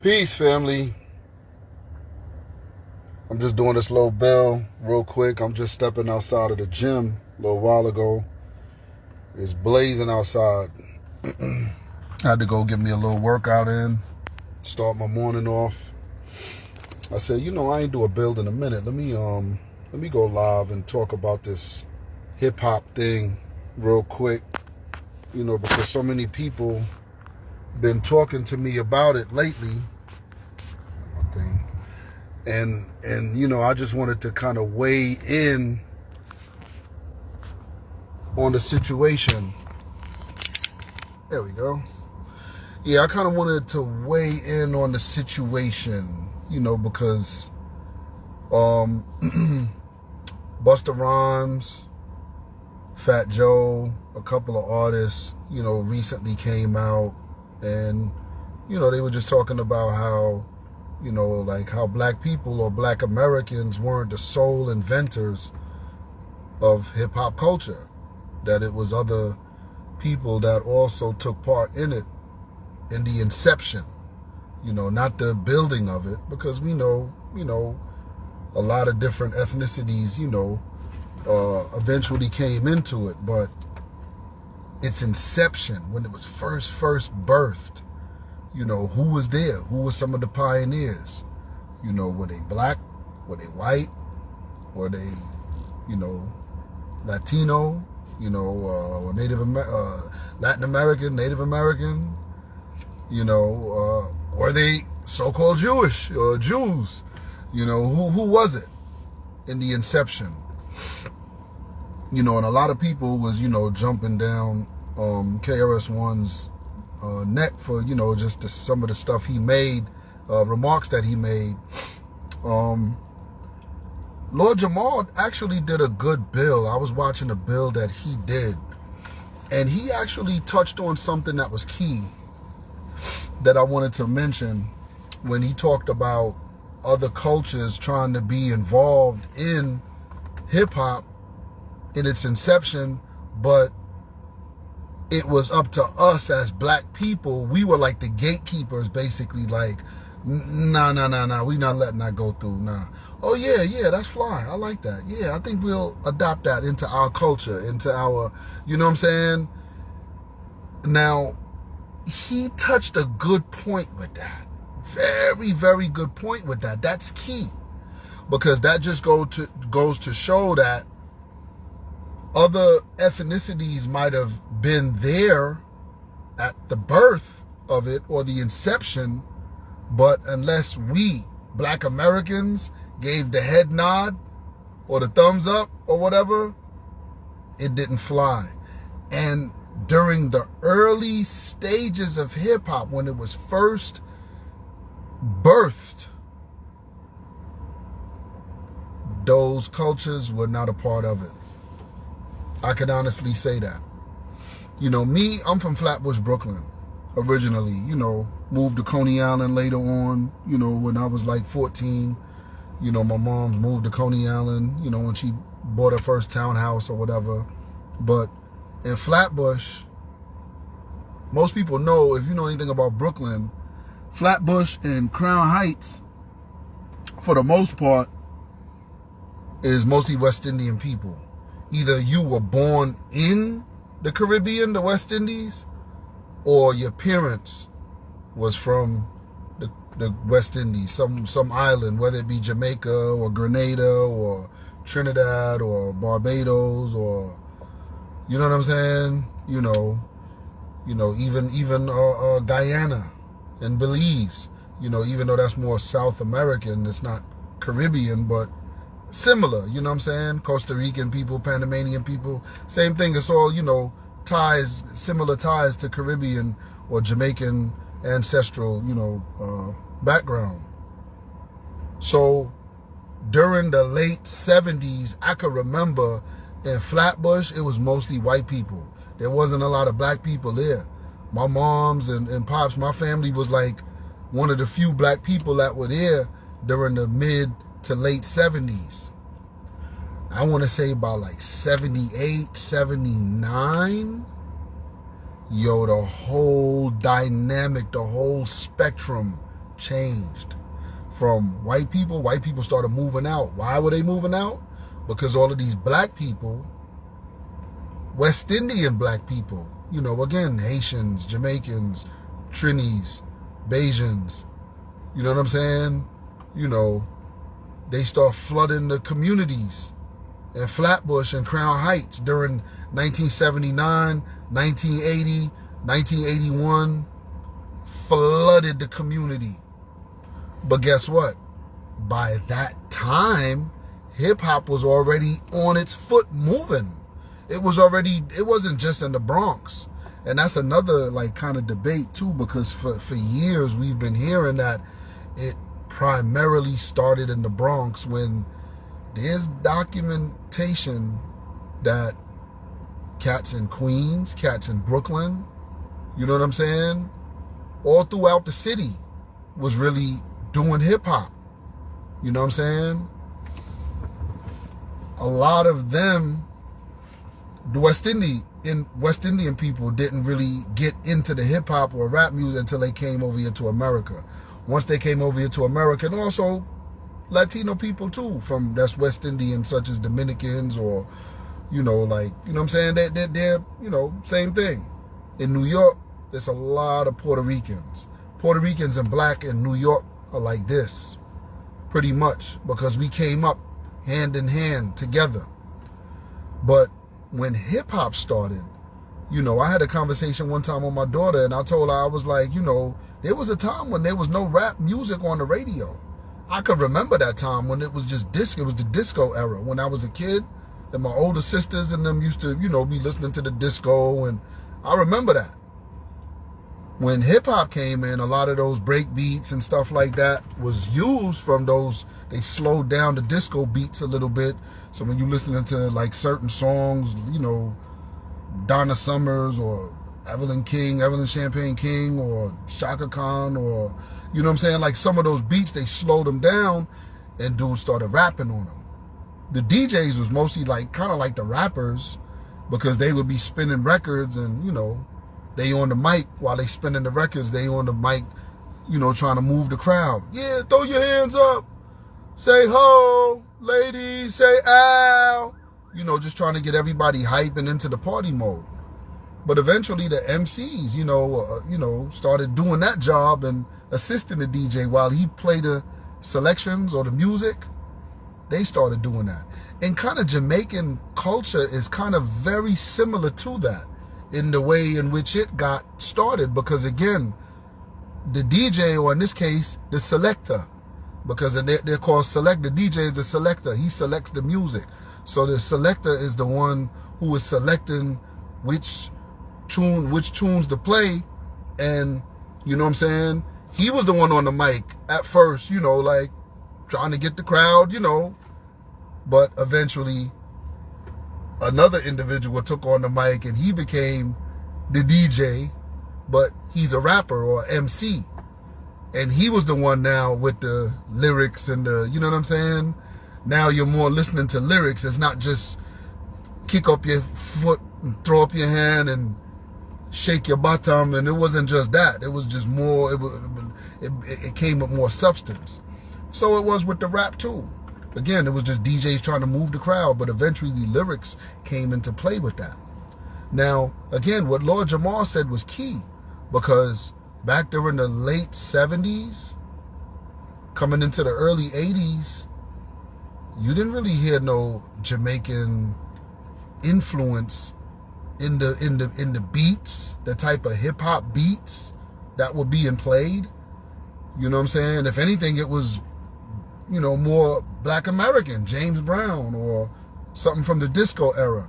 Peace, family. I'm just doing this little bell real quick. I'm just stepping outside of the gym a little while ago. It's blazing outside. I had to go get me a little workout in, start my morning off. I said, I ain't do a build in a minute. Let me go live and talk about this hip hop thing real quick. Because so many people been talking to me about it lately. And I just wanted to kind of weigh in on the situation. There we go. Yeah, I kind of wanted to weigh in on the situation, because Busta Rhymes, Fat Joe, a couple of artists, recently came out and, they were just talking about how, how black people or black Americans weren't the sole inventors of hip hop culture, that it was other people that also took part in it, in the inception, not the building of it, because we know, a lot of different ethnicities, eventually came into it, but its inception, when it was first birthed, who was there? Who were some of the pioneers? Were they black? Were they white? Were they, Latino? Latin American, Native American? Were they so-called Jewish or Jews? Who was it in the inception? And a lot of people was, jumping down KRS-One's neck for, just some of the stuff he made, remarks that he made. Lord Jamal actually did a good bill. I was watching a bill that he did, and he actually touched on something that was key that I wanted to mention when he talked about other cultures trying to be involved in hip-hop in its inception, but it was up to us as black people. We were like the gatekeepers, basically, like, nah, we not letting that go through, nah. Oh, yeah, that's fly. I like that. Yeah, I think we'll adopt that into our culture, into our, you know what I'm saying? Now, he touched a good point with that. Very, very good point with that. That's key. Because that just goes to show that other ethnicities might have been there at the birth of it or the inception, but unless we, black Americans, gave the head nod or the thumbs up or whatever, it didn't fly. And during the early stages of hip-hop, when it was first birthed, those cultures were not a part of it. I can honestly say that. Me, I'm from Flatbush, Brooklyn, originally. Moved to Coney Island later on, when I was like 14. My mom moved to Coney Island, when she bought her first townhouse or whatever. But in Flatbush, most people know, if you know anything about Brooklyn, Flatbush and Crown Heights, for the most part, is mostly West Indian people. Either you were born in the Caribbean, the West Indies, or your parents was from the West Indies, some island, whether it be Jamaica or Grenada or Trinidad or Barbados or, you know what I'm saying? Even Guyana and Belize, even though that's more South American, it's not Caribbean, but similar, you know what I'm saying? Costa Rican people, Panamanian people, same thing. It's all, ties, similar ties to Caribbean or Jamaican ancestral, background. So during the late 70s, I could remember in Flatbush, it was mostly white people. There wasn't a lot of black people there. My moms and pops, my family was like one of the few black people that were there during the mid to late 70s. I want to say about like 78, 79. The whole dynamic, the whole spectrum changed. From white people started moving out. Why were they moving out? Because all of these black people, West Indian black people, you know, again, Haitians, Jamaicans, Trinis, Bajans, you know what I'm saying? You know, they start flooding the communities in Flatbush and Crown Heights during 1979, 1980, 1981, flooded the community. But guess what? By that time, hip-hop was already on its foot moving. It wasn't just in the Bronx. And that's another like kind of debate too, because for years we've been hearing that it primarily started in the Bronx, when there's documentation that cats in Queens, cats in Brooklyn, you know what I'm saying, all throughout the city was really doing hip-hop. You know what I'm saying? A lot of them, the West Indian people, didn't really get into the hip-hop or rap music until they came over here to America. Once they came over here to America, and also Latino people too, from that's West Indian, such as Dominicans, or, you know, like, you know what I'm saying, they're you know, same thing. In New York, there's a lot of Puerto Ricans. Puerto Ricans and black in New York are like this, pretty much, because we came up hand in hand together. But when hip-hop started, you know, I had a conversation one time with my daughter, and I told her, I was like, you know, there was a time when there was no rap music on the radio. I could remember that time when it was just disco. It was the disco era when I was a kid, and my older sisters and them used to, you know, be listening to the disco, and I remember that. When hip-hop came in, a lot of those break beats and stuff like that was used from those. They slowed down the disco beats a little bit. So when you're listening to like certain songs, you know, Donna Summers or Evelyn Champagne King or Shaka Khan, or, you know what I'm saying, like some of those beats, they slowed them down and dudes started rapping on them. The DJs was mostly like kind of like the rappers, because they would be spinning records, and, you know, they on the mic while they spinning the records. They on the mic, you know, trying to move the crowd. Yeah, throw your hands up. Say ho, ladies, say ow. You know, just trying to get everybody hype and into the party mode. But eventually the MCs, you know, started doing that job and assisting the DJ while he played the selections or the music. They started doing that. And kind of Jamaican culture is kind of very similar to that, in the way in which it got started, because again, the DJ, or in this case, the selector, because they're called select. The DJ is the selector. He selects the music. So the selector is the one who is selecting which tunes to play. And, you know what I'm saying, he was the one on the mic at first, you know, like trying to get the crowd, you know, but eventually another individual took on the mic and he became the DJ, but he's a rapper or MC. And he was the one now with the lyrics and the, you know what I'm saying? Now you're more listening to lyrics. It's not just kick up your foot and throw up your hand and shake your bottom. And it wasn't just that. It was just more, it came with more substance. So it was with the rap too. Again, it was just DJs trying to move the crowd, but eventually the lyrics came into play with that. Now, again, what Lord Jamar said was key, because back during the late 70s, coming into the early 80s, you didn't really hear no Jamaican influence in the beats, the type of hip hop beats that were being played. You know what I'm saying? If anything, it was, you know, more Black American, James Brown or something from the disco era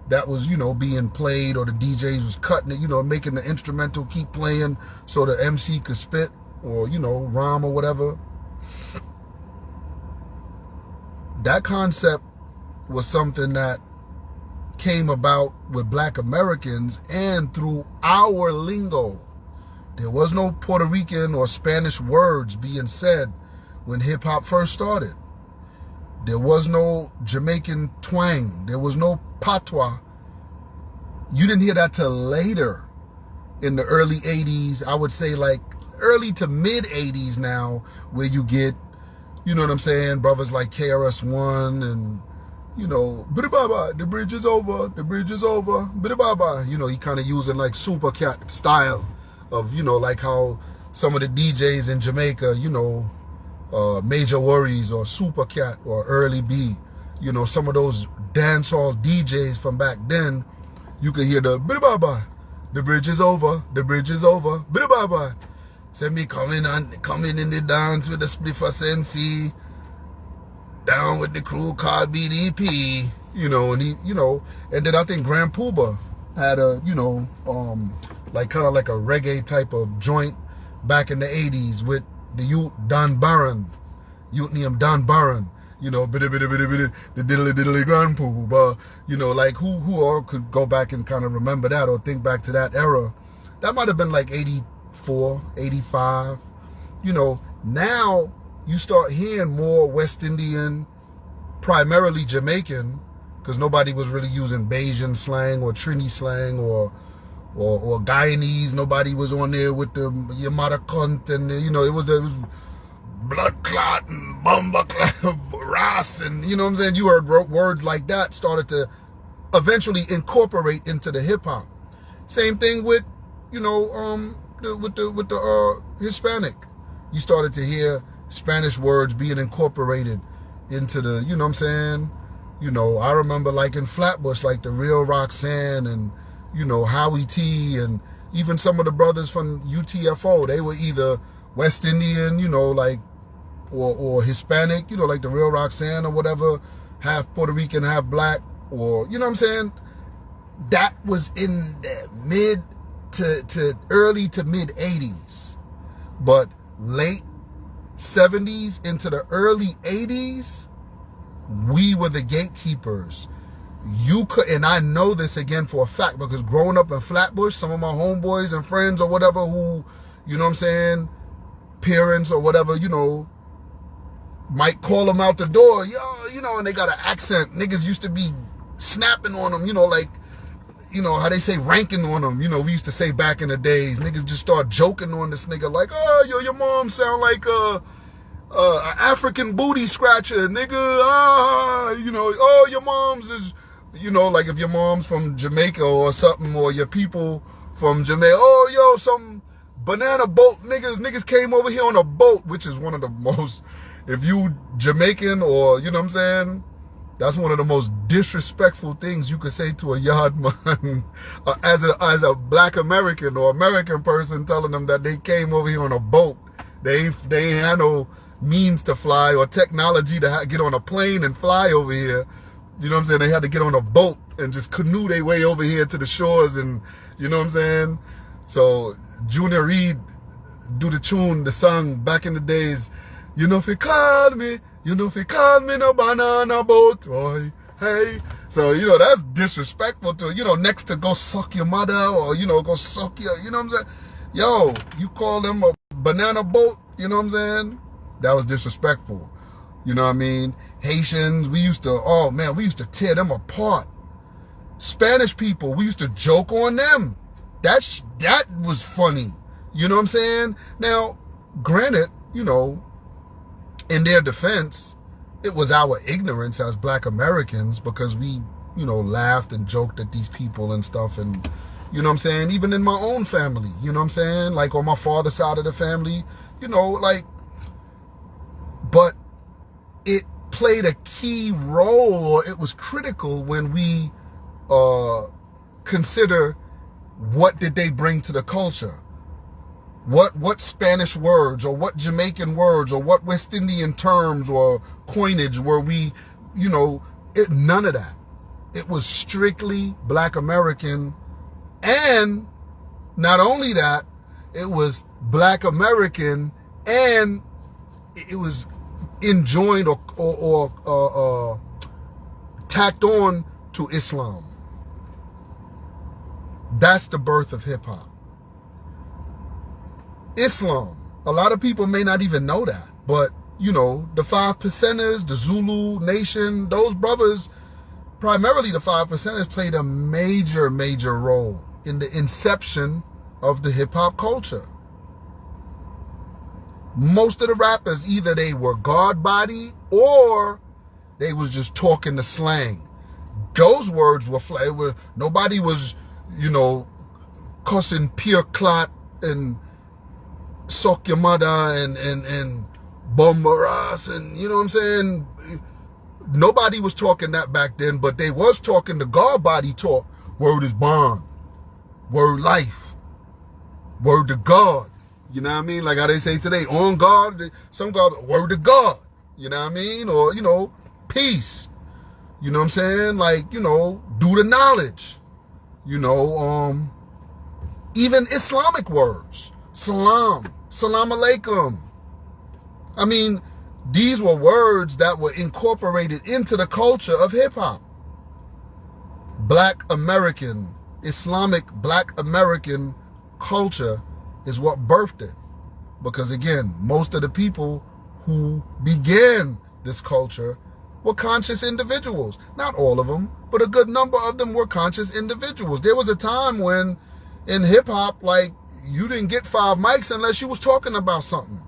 that was, you know, being played, or the DJs was cutting it, you know, making the instrumental keep playing so the MC could spit or, you know, rhyme or whatever. That concept was something that came about with Black Americans and through our lingo. There was no Puerto Rican or Spanish words being said when hip-hop first started. There was no Jamaican twang. There was no patois. You didn't hear that till later in the early 80s. I would say like early to mid 80s now, where you get, you know what I'm saying, brothers like KRS-One and, you know, bye, the bridge is over, the bridge is over, bye. You know, he kind of using like Super Cat style of, you know, like how some of the DJs in Jamaica, you know, Major Worries or Super Cat or Early B, you know, some of those dancehall DJs from back then, you could hear the bye, the bridge is over, the bridge is over, bye. Say me coming in the dance with the spliffer Sensi, down with the crew called BDP, you know, and he, you know, and then I think Grand Puba had a, you know, like kind of like a reggae type of joint back in the 80s with the youth Don Barron, youth named Don Barron, you know, the diddly Grand Puba, you know, like who all could go back and kind of remember that or think back to that era. That might have been like 84, 85, you know. Now you start hearing more West Indian, primarily Jamaican, because nobody was really using Bajan slang or Trini slang or Guyanese. Nobody was on there with the Yamada cunt and you know, it was blood clot and bumba clot, ras, and you know what I'm saying. You heard words like that started to eventually incorporate into the hip hop. Same thing with, you know, with the Hispanic. You started to hear Spanish words being incorporated into the, you know what I'm saying? You know, I remember like in Flatbush, like the Real Roxanne and, you know, Howie T and even some of the brothers from UTFO, they were either West Indian, you know, like, or Hispanic, you know, like the Real Roxanne or whatever, half Puerto Rican, half black, or, you know what I'm saying? That was in the mid to early to mid 80s. But late 70s into the early 80s, we were the gatekeepers. You could, and I know this again for a fact because growing up in Flatbush, some of my homeboys and friends or whatever who, you know what I'm saying, parents or whatever, you know, might call them out the door, yo, you know, and they got an accent. Niggas used to be snapping on them, you know, like, you know, how they say ranking on them, you know, we used to say back in the days. Niggas just start joking on this nigga like, oh, yo, your mom sound like an African booty scratcher, nigga. You know, oh, your mom's is, you know, like if your mom's from Jamaica or something, or your people from Jamaica, oh, yo, some banana boat niggas came over here on a boat, which is one of the most, if you Jamaican or, you know what I'm saying, that's one of the most disrespectful things you could say to a yard man as a black American or American person, telling them that they came over here on a boat. They ain't had no means to fly or technology to get on a plane and fly over here. You know what I'm saying? They had to get on a boat and just canoe their way over here to the shores, and you know what I'm saying? So Junior Reid do the tune, the song back in the days, you know if you call me, you know if you call me no banana boat, boy, hey. So, you know, that's disrespectful to, you know, next to go suck your mother or, you know, go suck your, you know what I'm saying? Yo, you call them a banana boat, you know what I'm saying? That was disrespectful. You know what I mean? Haitians, we used to, oh man, we used to tear them apart. Spanish people, we used to joke on them. That was funny. You know what I'm saying? Now, granted, you know, in their defense, it was our ignorance as black Americans because we, you know, laughed and joked at these people and stuff. And, you know what I'm saying? Even in my own family, you know what I'm saying? Like on my father's side of the family, you know, like, but it played a key role, or it was critical when we consider what did they bring to the culture. What Spanish words or what Jamaican words or what West Indian terms or coinage were we, you know, none of that. It was strictly black American. And not only that, it was black American and it was enjoined or tacked on to Islam. That's the birth of hip hop. Islam. A lot of people may not even know that, but you know, the 5 percenters, the Zulu Nation, those brothers, primarily the 5 percenters, played a major role in the inception of the hip hop culture. Most of the rappers, either they were God body or they was just talking the slang. Those words were nobody was, cussing pure clot and suck your mother and bomber ass and, you know what I'm saying? Nobody was talking that back then, but they was talking the God body talk. Word is bond. Word life. Word to God. You know what I mean? Like how they say today, on God, some God, word to God. You know what I mean? Or, peace. You know what I'm saying? Like, do the knowledge. Even Islamic words. Salam. Salam alaikum. I mean, these were words that were incorporated into the culture of hip-hop. Black American, Islamic Black American culture is what birthed it. Because again, most of the people who began this culture were conscious individuals. Not all of them, but a good number of them were conscious individuals. There was a time when in hip-hop, like, you didn't get 5 mics unless you was talking about something.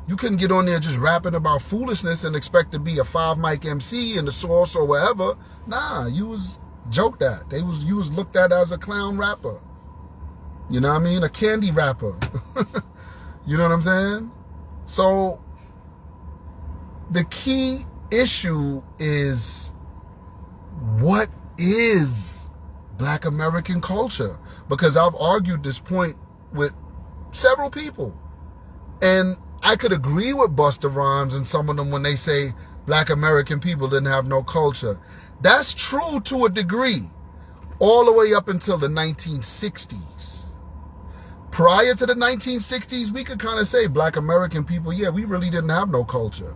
You couldn't get on there just rapping about foolishness and expect to be a 5-mic MC in the Source or wherever. Nah, you was joked at. You was looked at as a clown rapper. You know what I mean? A candy rapper. You know what I'm saying? So the key issue is, what is Black American culture? Because I've argued this point with several people. And I could agree with Busta Rhymes and some of them when they say Black American people didn't have no culture. That's true to a degree, all the way up until the 1960s. Prior to the 1960s, we could kind of say Black American people, yeah, we really didn't have no culture.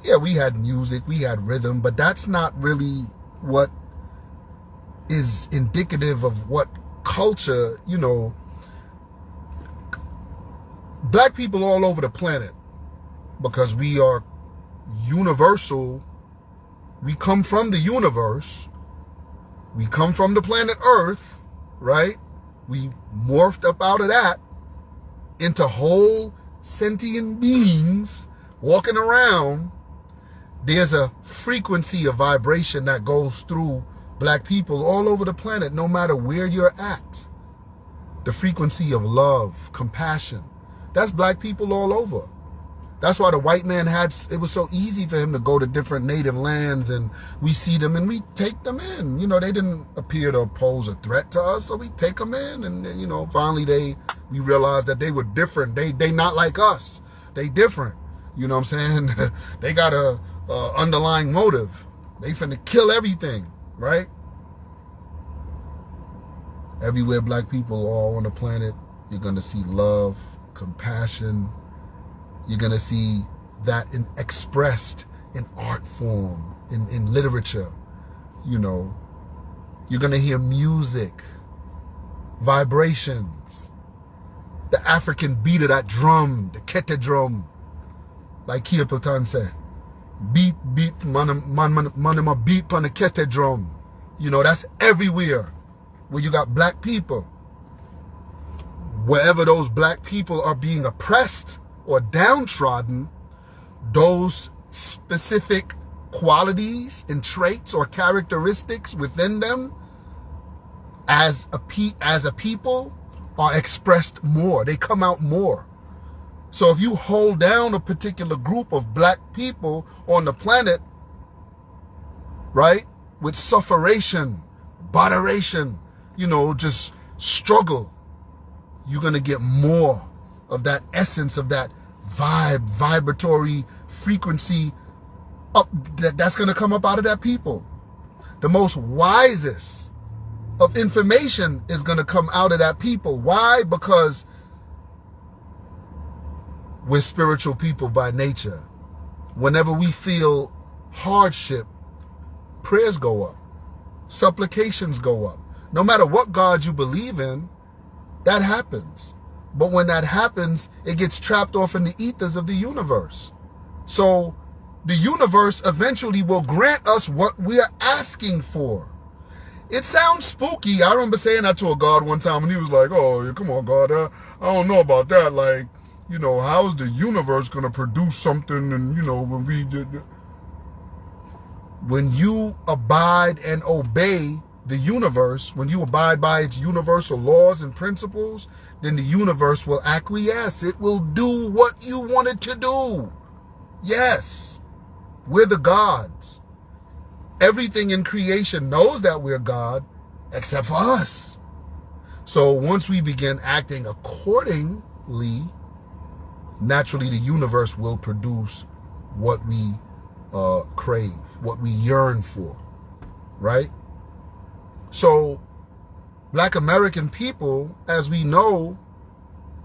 Yeah, we had music, we had rhythm, but that's not really what is indicative of what culture, Black people all over the planet, because we are universal. We come from the universe. We come from the planet Earth, right? We morphed up out of that into whole sentient beings walking around. There's a frequency of vibration that goes through Black people all over the planet, no matter where you're at. The frequency of love, compassion. That's Black people all over. That's why the white man it was so easy for him to go to different native lands, and we see them and we take them in. They didn't appear to pose a threat to us, so we take them in, and finally we realized that they were different. They not like us. They different. You know what I'm saying? They got a underlying motive. They finna kill everything, right? Everywhere Black people are on the planet, you're gonna see love, compassion. You're going to see that expressed in art form, in literature. You're going to hear music, vibrations, the African beat of that drum, the kete drum, like Kia Platan said. Beat, man, beat on the kete drum. That's everywhere where you got Black people. Wherever those Black people are being oppressed or downtrodden, those specific qualities and traits or characteristics within them as a people are expressed more. They come out more. So if you hold down a particular group of Black people on the planet, right, with sufferation, botheration, just struggle, you're going to get more of that essence, of that vibratory frequency that's going to come up out of that people. The most wisest of information is going to come out of that people. Why? Because we're spiritual people by nature. Whenever we feel hardship, prayers go up, supplications go up. No matter what God you believe in, that happens. But when that happens, it gets trapped off in the ethers of the universe. So the universe eventually will grant us what we are asking for. It sounds spooky. I remember saying that to a God one time, and he was like, oh, come on, God, I don't know about that. Like, You know, how is the universe going to produce something? And, you know, when you abide and obey the universe, when you abide by its universal laws and principles, then the universe will acquiesce. It will do what you want it to do. Yes, we're the gods. Everything in creation knows that we're God, except for us. So once we begin acting accordingly, naturally the universe will produce what we crave, what we yearn for, right? So Black American people, as we know,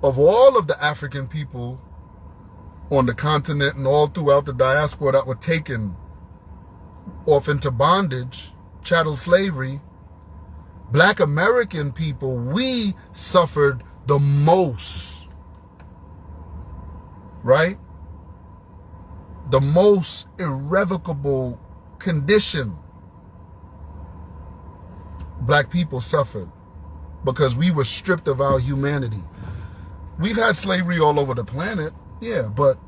of all of the African people on the continent and all throughout the diaspora that were taken off into bondage, chattel slavery, Black American people, we suffered the most, right? The most irrevocable condition Black people suffered because we were stripped of our humanity. We've had slavery all over the planet, yeah, but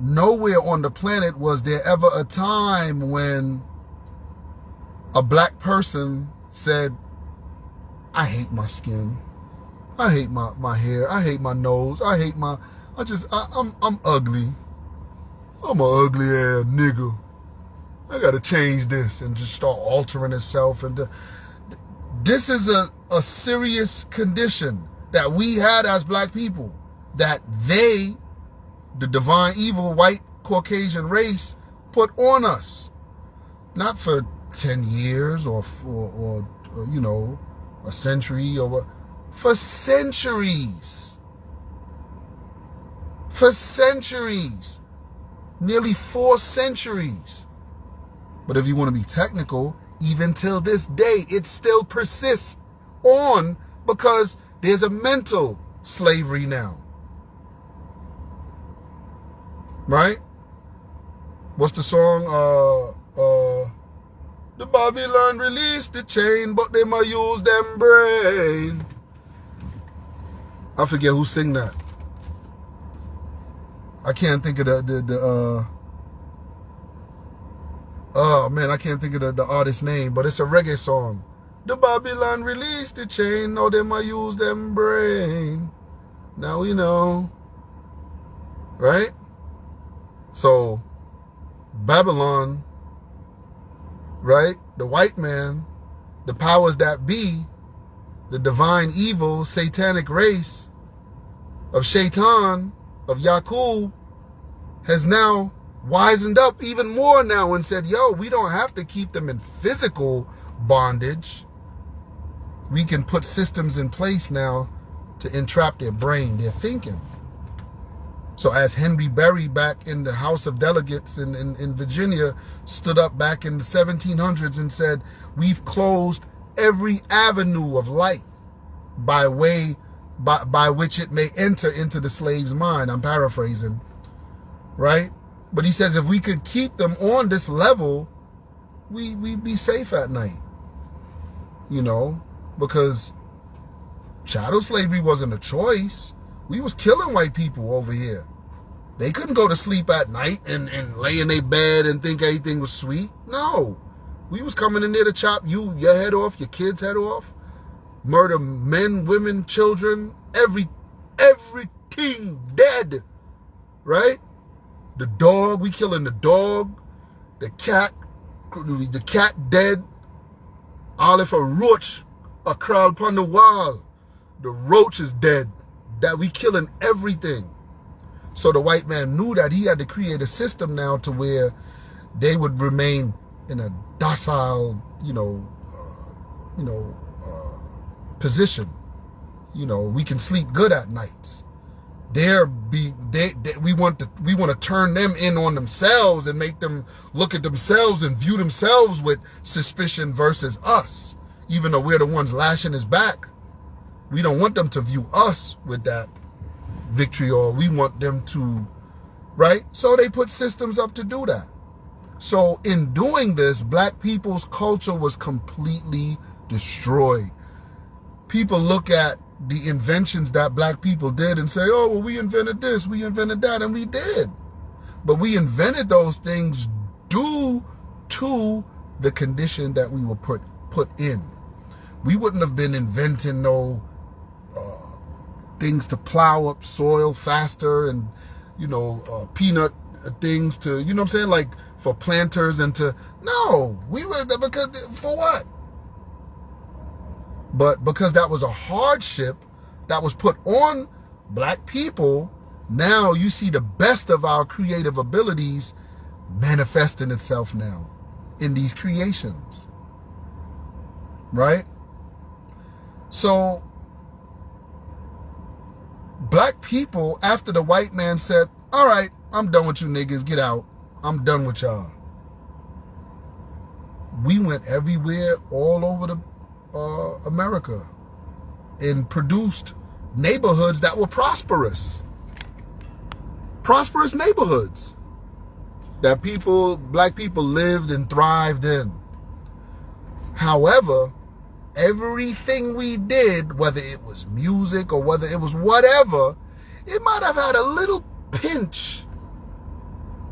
nowhere on the planet was there ever a time when a Black person said, I hate my skin. I hate my hair. I hate my nose. I'm ugly. I'm an ugly ass nigga. I gotta change this, and just start altering itself. And this is a serious condition that we had as Black people, that they, the divine evil white Caucasian race, put on us. Not for 10 years or you know, a century, or for centuries. For centuries. Nearly 4 centuries. But if you want to be technical, even till this day, it still persists on, because there's a mental slavery now. Right? What's the song? The Babylon released the chain, but they might use them brain. I forget who sing that. I can't think of oh man, I can't think of the artist's name, but it's a reggae song. The Babylon released the chain, no, they might use them brain. Now we know. Right? So, Babylon, right? The white man, the powers that be, the divine evil, satanic race of Shaitan, of Yakub, has now wisened up even more now and said, yo, we don't have to keep them in physical bondage. We can put systems in place now to entrap their brain, their thinking. So as Henry Berry back in the House of Delegates in Virginia stood up back in the 1700s and said, we've closed every avenue of light by which it may enter into the slave's mind. I'm paraphrasing, right? But he says if we could keep them on this level, we'd be safe at night, you know, because chattel slavery wasn't a choice. We was killing white people over here. They couldn't go to sleep at night and lay in their bed and think everything was sweet. No. We was coming in there to chop your head off, your kid's head off, murder men, women, children, everything dead, right? The dog, we killing the dog, the cat dead. All if a roach a crawl upon the wall, the roach is dead. That we killing everything. So the white man knew that he had to create a system now to where they would remain in a docile, position. You know, we can sleep good at nights. We want to turn them in on themselves and make them look at themselves and view themselves with suspicion versus us, even though we're the ones lashing his back. We don't want them to view us with that vitriol. We want them to, right? So they put systems up to do that. So in doing this, black people's culture was completely destroyed. People look at the inventions that black people did and say, oh, well, we invented this, we invented that, and we did. But we invented those things due to the condition that we were put in. We wouldn't have been inventing no things to plow up soil faster and, peanut things to, you know what I'm saying? Like for planters and to, no, we were, because for what? But because that was a hardship that was put on black people, now you see the best of our creative abilities manifesting itself now in these creations. Right? So, black people, after the white man said, all right, I'm done with you niggas, get out. I'm done with y'all. We went everywhere, all over the America, and produced neighborhoods that were prosperous. Prosperous neighborhoods that black people lived and thrived in. However, everything we did, whether it was music or whether it was whatever, it might have had a little pinch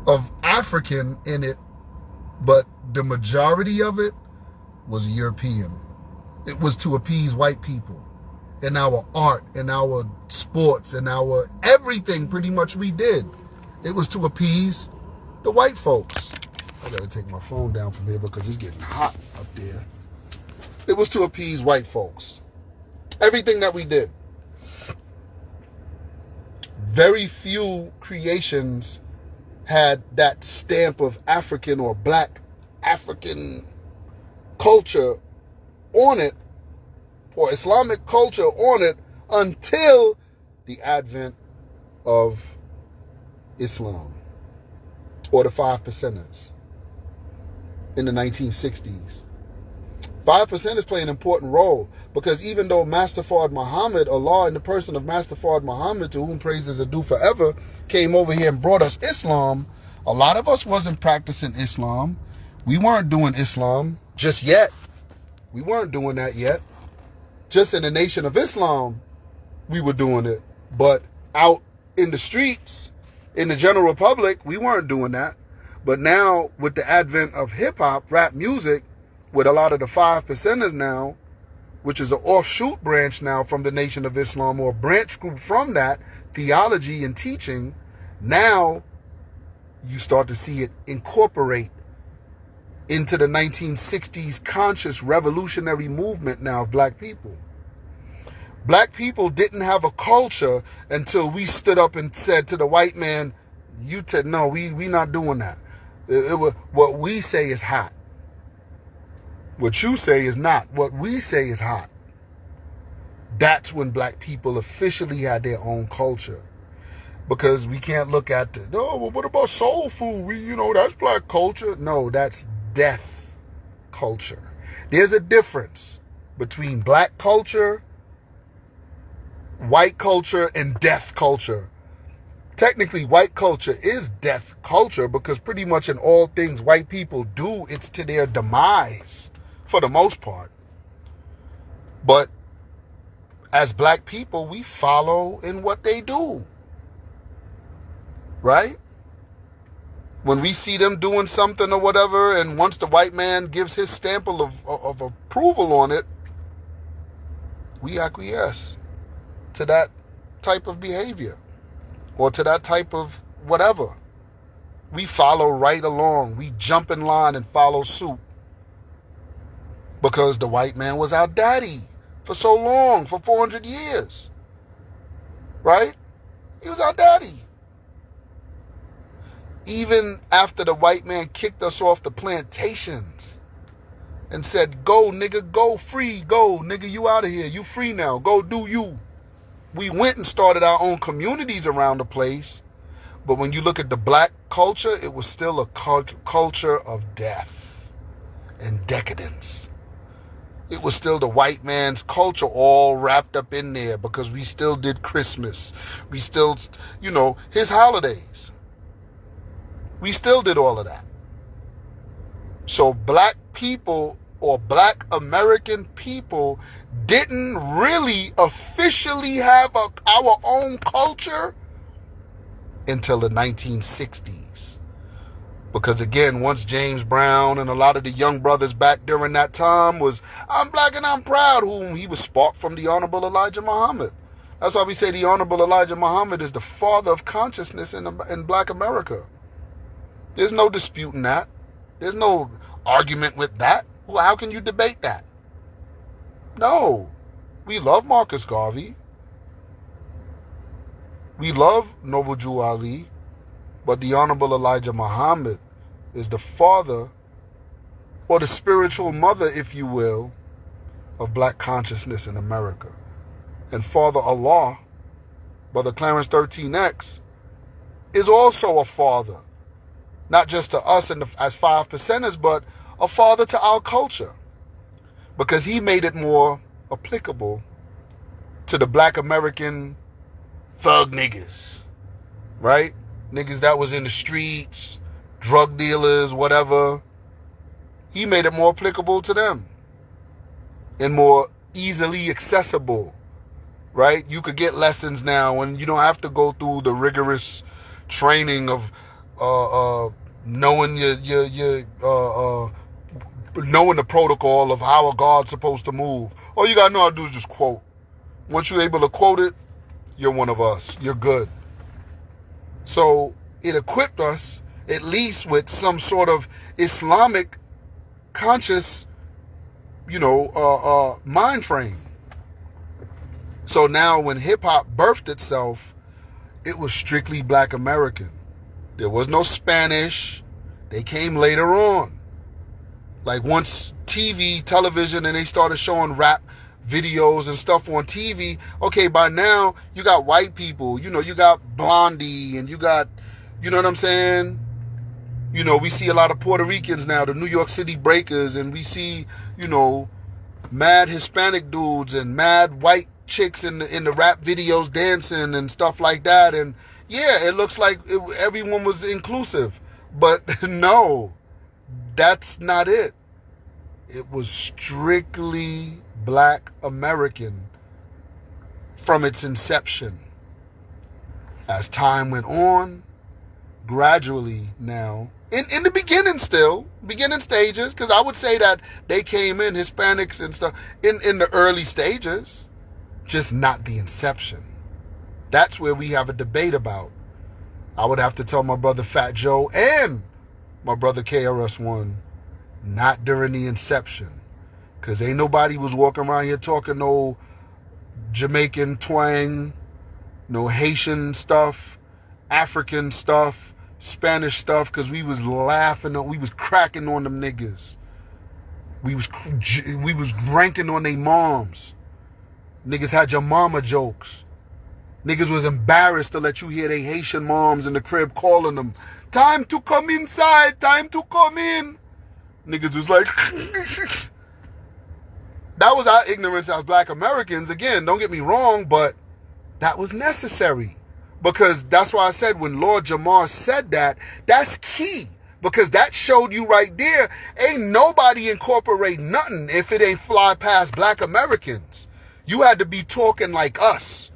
of African in it, but the majority of it was European. It was to appease white people. In our art, in our sports, in our everything pretty much we did. It was to appease the white folks. I gotta take my phone down from here because it's getting hot up there. It was to appease white folks. Everything that we did. Very few creations had that stamp of African or black African culture on it, or Islamic culture on it, until the advent of Islam, or the 5%ers in the 1960s. 5%ers play an important role, because even though Master Fard Muhammad, Allah in the person of Master Fard Muhammad, to whom praises are due forever, came over here and brought us Islam, a lot of us wasn't practicing Islam. We weren't doing Islam just yet. We weren't doing that yet. Just in the Nation of Islam, we were doing it. But out in the streets, in the general public, we weren't doing that. But now, with the advent of hip-hop, rap music, with a lot of the 5%ers now, which is an offshoot branch now from the Nation of Islam, or a branch group from that, theology and teaching, now you start to see it incorporate into the 1960s conscious revolutionary movement now of black people. Black people didn't have a culture until we stood up and said to the white man, no, we not doing that. It was, what we say is hot. What you say is not. What we say is hot. That's when black people officially had their own culture. Because we can't look at well, what about soul food? That's black culture. No, that's death culture. There's a difference between black culture, white culture, and death culture. Technically, white culture is death culture, because pretty much in all things white people do, it's to their demise for the most part. But as black people, we follow in what they do. Right? When we see them doing something or whatever, and once the white man gives his stamp of approval on it, we acquiesce to that type of behavior, or to that type of whatever. We follow right along. We jump in line and follow suit. Because the white man was our daddy for so long, for 400 years. Right? He was our daddy. Even after the white man kicked us off the plantations and said, go, nigga, go free, go, nigga, you out of here, you free now, go do you. We went and started our own communities around the place. But when you look at the black culture, it was still a culture of death and decadence. It was still the white man's culture all wrapped up in there, because we still did Christmas. We still, his holidays. We still did all of that. So black people or Black American people didn't really officially have our own culture until the 1960s. Because again, once James Brown and a lot of the young brothers back during that time was, I'm black and I'm proud, whom he was sparked from the Honorable Elijah Muhammad. That's why we say the Honorable Elijah Muhammad is the father of consciousness in Black America. There's no disputing that. There's no argument with that. Well, how can you debate that? No. We love Marcus Garvey. We love Noble Jew Ali. But the Honorable Elijah Muhammad is the father, or the spiritual mother, if you will, of black consciousness in America. And Father Allah, Brother Clarence 13X, is also a father. Not just to us as 5%ers, but a father to our culture. Because he made it more applicable to the black American thug niggas. Right? Niggas that was in the streets, drug dealers, whatever. He made it more applicable to them. And more easily accessible. Right? You could get lessons now and you don't have to go through the rigorous training of knowing knowing the protocol of how a God's supposed to move. All you gotta know how to do is just quote. Once you're able to quote it, you're one of us. You're good. So it equipped us at least with some sort of Islamic conscious, mind frame. So now when hip hop birthed itself, it was strictly black American. There was no Spanish. They came later on. Like once television, and they started showing rap videos and stuff on TV. Okay, by now you got white people, you got Blondie, and you got, you know what I'm saying? We see a lot of Puerto Ricans now, the New York City Breakers, and we see, mad Hispanic dudes and mad white chicks in the rap videos dancing and stuff like that. And yeah, it looks like everyone was inclusive, but no, that's not it. It was strictly black American from its inception. As time went on, gradually now, in the beginning stages, because I would say that they came in, Hispanics and stuff, in the early stages, just not the inception. That's where we have a debate about. I would have to tell my brother Fat Joe and my brother KRS-One, not during the inception. Because ain't nobody was walking around here talking no Jamaican twang, no Haitian stuff, African stuff, Spanish stuff, because we was laughing, we was cracking on them niggas. We was ranking on they moms. Niggas had your mama jokes. Niggas was embarrassed to let you hear they Haitian moms in the crib calling them, time to come inside, time to come in. Niggas was like, that was our ignorance as black Americans. Again, don't get me wrong, but that was necessary. Because that's why I said when Lord Jamar said that, that's key. Because that showed you right there, ain't nobody incorporate nothing if it ain't fly past black Americans. You had to be talking like us.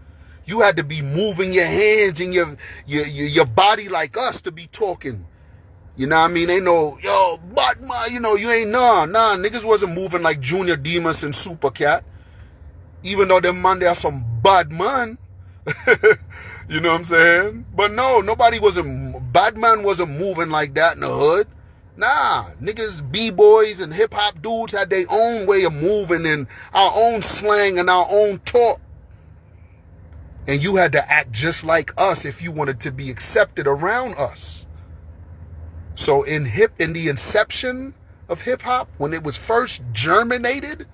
You had to be moving your hands and your body like us to be talking. You know what I mean? Ain't no, yo, but you ain't nah. Niggas wasn't moving like Junior Demus and Supercat. Even though them man, they are some bad man. You know what I'm saying? But no, bad man wasn't moving like that in the hood. Nah, niggas, B-boys and hip-hop dudes had their own way of moving and our own slang and our own talk. And you had to act just like us if you wanted to be accepted around us. So in the inception of hip-hop, when it was first germinated,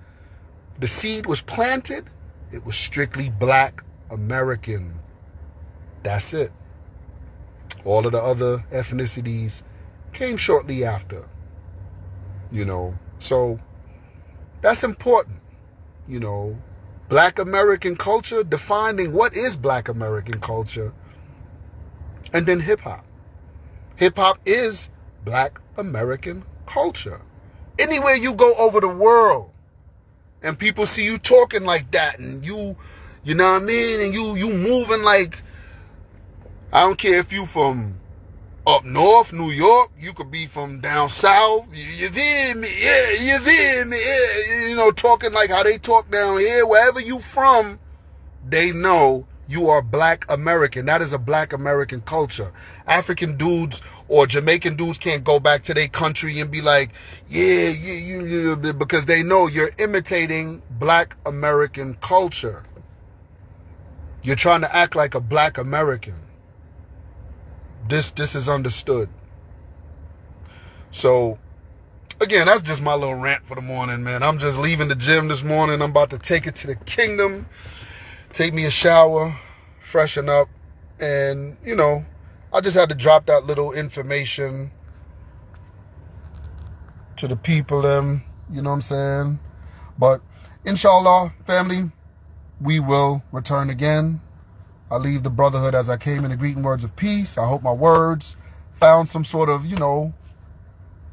the seed was planted, it was strictly black American. That's it. All of the other ethnicities came shortly after. So that's important. Black American culture, defining what is black American culture, and then hip-hop. Hip-hop is black American culture. Anywhere you go over the world and people see you talking like that and you know what I mean? And you moving like, I don't care if you from up north, New York, you could be from down south, you feel me? Yeah, you feel me? Yeah, you know, talking like how they talk down here, wherever you from, they know you are Black American. That is a Black American culture. African dudes or Jamaican dudes can't go back to their country and be like, yeah, you, because they know you're imitating Black American culture. You're trying to act like a Black American. This is understood. So, again, that's just my little rant for the morning, man. I'm just leaving the gym this morning. I'm about to take it to the kingdom, take me a shower, freshen up, and, you know, I just had to drop that little information to the people, you know what I'm saying? But, inshallah, family, we will return again. I leave the brotherhood as I came in the greeting words of peace. I hope my words found some sort of, you know,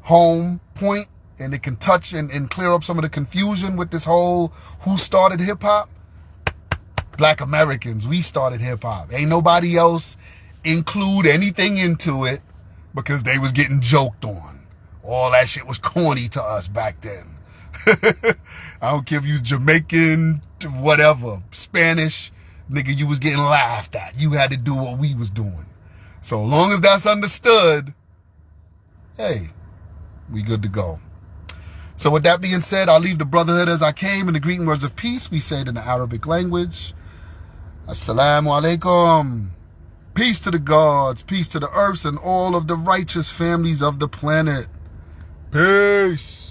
home point and it can touch and clear up some of the confusion with this whole who started hip-hop. Black Americans, we started hip-hop. Ain't nobody else include anything into it because they was getting joked on. All that shit was corny to us back then. I don't care if you was Jamaican, whatever, Spanish, nigga, you was getting laughed at. You had to do what we was doing. So long as that's understood, hey, we good to go. So with that being said, I'll leave the brotherhood as I came in the greeting words of peace. We say it in the Arabic language. Assalamu alaikum. Peace to the gods, peace to the earths, and all of the righteous families of the planet. Peace.